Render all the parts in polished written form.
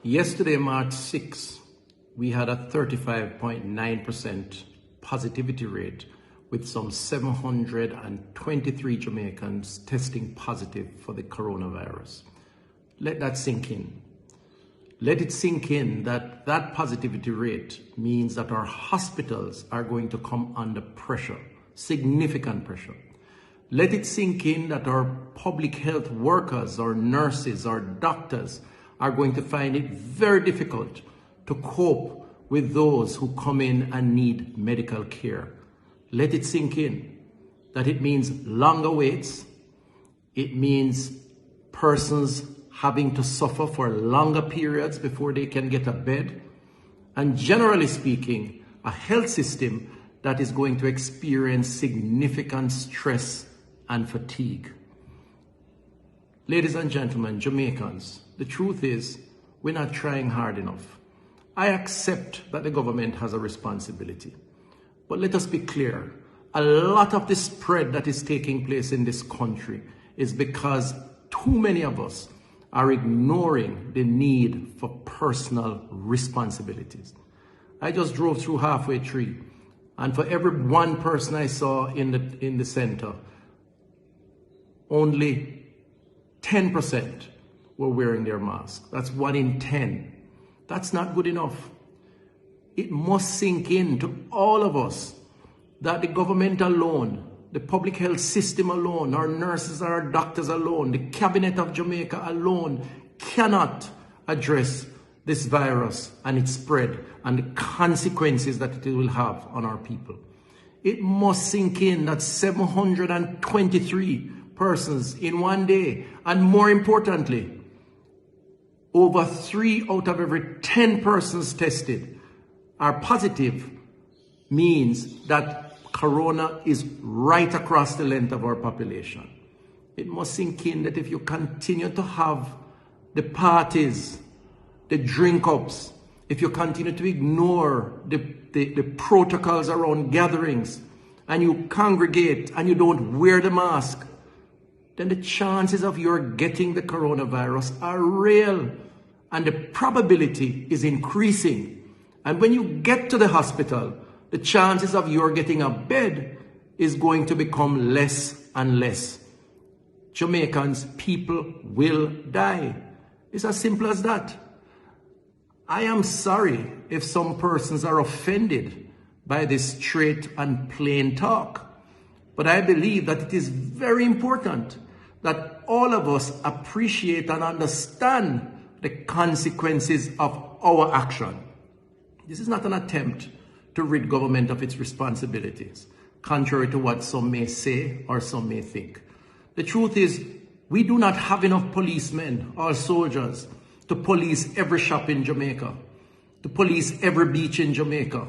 Yesterday, March 6, we had a 35.9% positivity rate with some 723 Jamaicans testing positive for the coronavirus. Let that sink in. Let it sink in that that positivity rate means that our hospitals are going to come under pressure, significant pressure. Let it sink in that our public health workers, our nurses, our doctors are going to find it very difficult to cope with those who come in and need medical care. Let it sink in that it means longer waits. It means persons having to suffer for longer periods before they can get a bed. And generally speaking, a health system that is going to experience significant stress and fatigue. Ladies and gentlemen, Jamaicans, the truth is we're not trying hard enough. I accept that the government has a responsibility. But let us be clear, a lot of the spread that is taking place in this country is because too many of us are ignoring the need for personal responsibilities. I just drove through Halfway Tree, and for every one person I saw in the center, only 10% were wearing their mask. That's 1 in 10. That's not good enough. It must sink into all of us that the government alone, the public health system alone, our nurses, our doctors alone, the cabinet of Jamaica alone cannot address this virus and its spread and the consequences that it will have on our people. It must sink in that 723 persons in one day, and more importantly, over 3 out of every 10 persons tested are positive, means that corona is right across the length of our population. It must sink in that if you continue to have the parties, the drink-ups, if you continue to ignore the protocols around gatherings, and you congregate and you don't wear the mask, then the chances of your getting the coronavirus are real, and the probability is increasing. And when you get to the hospital, the chances of your getting a bed is going to become less and less. Jamaicans, people will die. It's as simple as that. I am sorry if some persons are offended by this straight and plain talk, but I believe that it is very important that all of us appreciate and understand the consequences of our action. This is not an attempt to rid government of its responsibilities, contrary to what some may say or some may think. The truth is, we do not have enough policemen or soldiers to police every shop in Jamaica, to police every beach in Jamaica,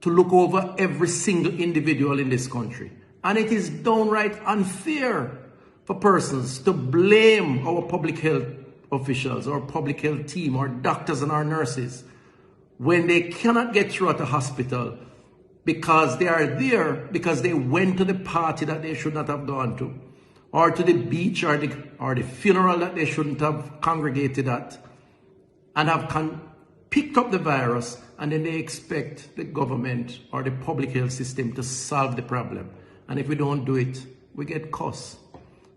to look over every single individual in this country. And it is downright unfair for persons to blame our public health officials, our public health team, our doctors and our nurses when they cannot get through at the hospital because they are there because they went to the party that they should not have gone to, or to the beach or the funeral that they shouldn't have congregated at, and have picked up the virus, and then they expect the government or the public health system to solve the problem. And if we don't do it, we get costs.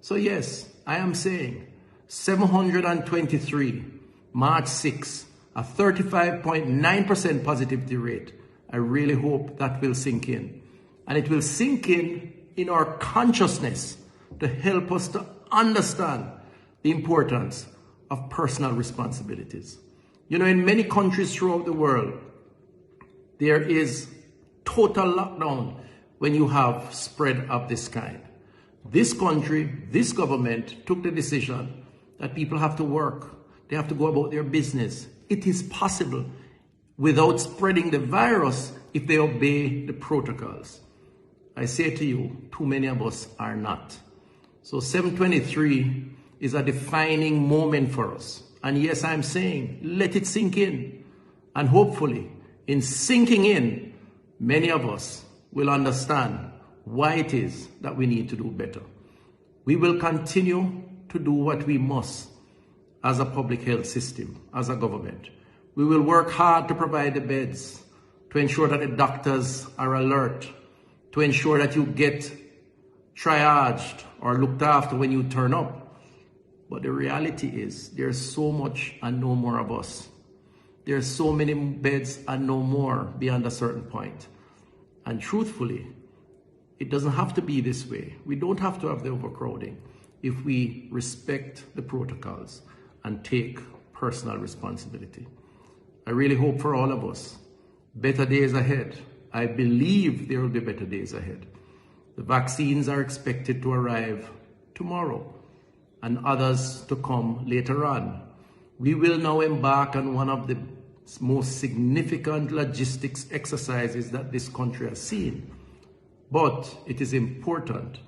So yes, I am saying 723, March 6, a 35.9% positivity rate. I really hope that will sink in. And it will sink in our consciousness to help us to understand the importance of personal responsibilities. You know, in many countries throughout the world, there is total lockdown when you have spread of this kind. This country, this government took the decision that people have to work. They have to go about their business. It is possible without spreading the virus if they obey the protocols. I say to you, too many of us are not. So 723 is a defining moment for us. And yes, I'm saying, let it sink in. And hopefully, in sinking in, many of us will understand why it is that we need to do better. We will continue to do what we must as a public health system, as a government. We will work hard to provide the beds, to ensure that the doctors are alert, to ensure that you get triaged or looked after when you turn up. But the reality is there's so much and no more of us. There's so many beds and no more beyond a certain point. And truthfully, it doesn't have to be this way. We don't have to have the overcrowding if we respect the protocols and take personal responsibility. I really hope for all of us, better days ahead. I believe there will be better days ahead. The vaccines are expected to arrive tomorrow and others to come later on. We will now embark on one of the most significant logistics exercises that this country has seen. But it is important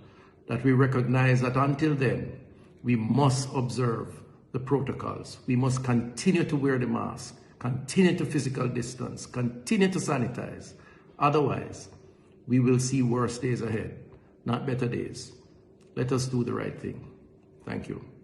that we recognize that until then, we must observe the protocols. We must continue to wear the mask, continue to physical distance, continue to sanitize. Otherwise, we will see worse days ahead, not better days. Let us do the right thing. Thank you.